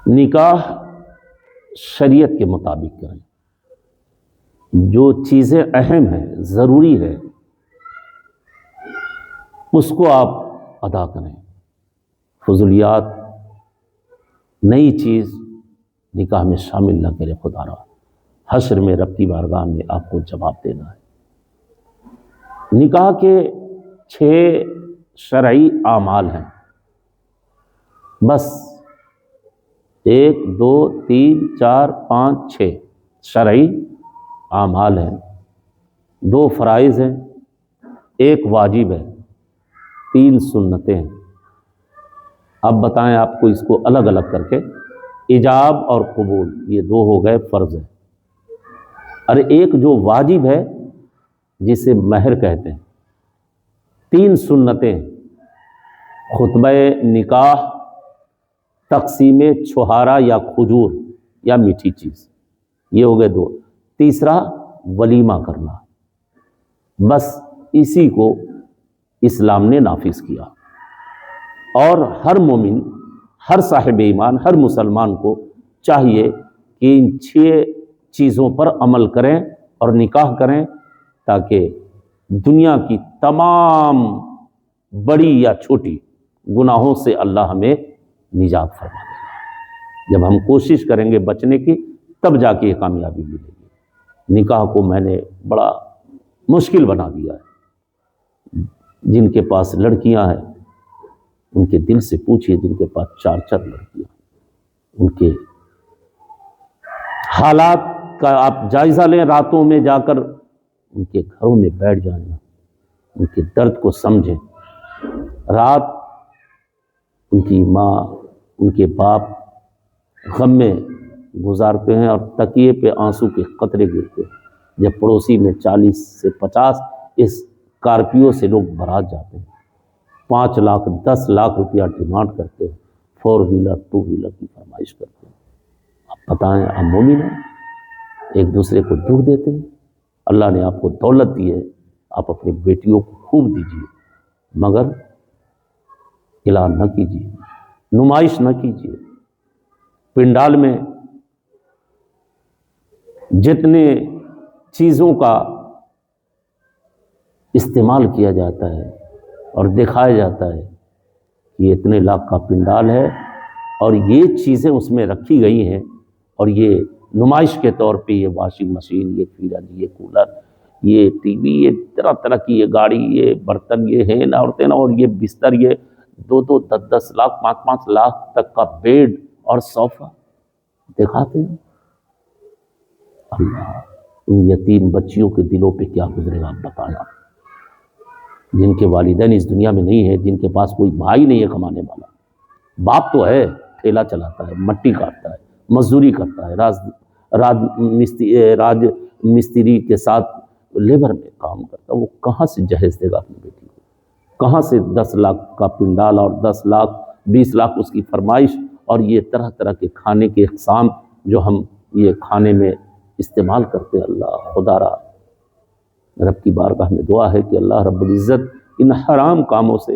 نکاح شریعت کے مطابق کریں، جو چیزیں اہم ہیں، ضروری ہے، اس کو آپ ادا کریں۔ فضولیات، نئی چیز نکاح میں شامل نہ کریں۔ خدا را حشر میں رب کی بارگاہ میں آپ کو جواب دینا ہے۔ نکاح کے 6 شرعی اعمال ہیں، بس 1 2 3 4 5 6 شرعی اعمال ہیں، 2 فرائض ہیں، 1 واجب ہے، 3 سنتیں ہیں۔ اب بتائیں آپ کو اس کو الگ الگ کر کے، ایجاب اور قبول یہ 2 ہو گئے فرض ہیں، اور ایک جو واجب ہے جسے مہر کہتے ہیں، 3 سنتیں ہیں، خطبہ نکاح، تقسیم چھہارا یا کھجور یا میٹھی چیز، یہ ہو گئے 2۔ تیسرا ولیمہ کرنا، بس اسی کو اسلام نے نافذ کیا۔ اور ہر مومن، ہر صاحب ایمان، ہر مسلمان کو چاہیے کہ ان 6 چیزوں پر عمل کریں اور نکاح کریں، تاکہ دنیا کی تمام بڑی یا چھوٹی گناہوں سے اللہ ہمیں نجات فرما دے گا۔ جب ہم کوشش کریں گے بچنے کی، تب جا کے یہ کامیابی ملے گی۔ نکاح کو میں نے بڑا مشکل بنا دیا ہے۔ جن کے پاس لڑکیاں ہیں ان کے دل سے پوچھئے، جن کے پاس 4 لڑکیاں، ان کے حالات کا آپ جائزہ لیں، راتوں میں جا کر ان کے گھروں میں بیٹھ جائیں، ان کے درد کو سمجھیں۔ رات ان کی ماں، ان کے باپ غم میں گزارتے ہیں، اور تکیے پہ آنسو کے قطرے گرتے ہیں جب پڑوسی میں 40 سے 50 اسکارپیو سے لوگ بارات جاتے ہیں، 5 لاکھ 10 لاکھ روپیہ ڈیمانڈ کرتے ہیں، 4 ویلر 2 ویلر کی فرمائش کرتے ہیں۔ اب بتائیں، آپ مومن ہیں، ایک دوسرے کو دکھ دیتے ہیں۔ اللہ نے آپ کو دولت دی ہے، آپ اپنی بیٹیوں کو خوب دیجیے، مگر اعلان نہ کیجیے، نمائش نہ کیجیے۔ پنڈال میں جتنے چیزوں کا استعمال کیا جاتا ہے اور دکھایا جاتا ہے کہ یہ اتنے لاکھ کا پنڈال ہے، اور یہ چیزیں اس میں رکھی گئی ہیں، اور یہ نمائش کے طور پہ یہ واشنگ مشین، یہ فریج، یہ کولر، یہ ٹی وی، یہ طرح طرح کی یہ گاڑی، یہ برتن، یہ ہیں عورتیں، اور یہ بستر، یہ 2 10 لاکھ 5 لاکھ تک کا بیڈ اور صوفہ دکھاتے ہیں۔ اللہ ان یتیم بچیوں کے دلوں پہ کیا گزرے گا بتانا، جن کے والدین اس دنیا میں نہیں ہے، جن کے پاس کوئی بھائی نہیں ہے کمانے والا، باپ تو ہے، ٹھیلا چلاتا ہے، مٹی کاٹتا ہے، مزدوری کرتا ہے، راج مستری کے ساتھ لیبر میں کام کرتا ہے، وہ کہاں سے جہیز دے گا اپنی بیٹی کو؟ کہاں سے 10 لاکھ کا پنڈال اور 10 لاکھ 20 لاکھ اس کی فرمائش، اور یہ طرح طرح کے کھانے کے اقسام جو ہم یہ کھانے میں استعمال کرتے ہیں۔ اللہ خدا را رب کی بارگاہ میں دعا ہے کہ اللہ رب العزت ان حرام کاموں سے،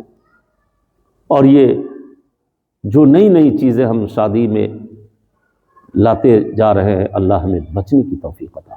اور یہ جو نئی نئی چیزیں ہم شادی میں لاتے جا رہے ہیں، اللہ ہمیں بچنے کی توفیق عطا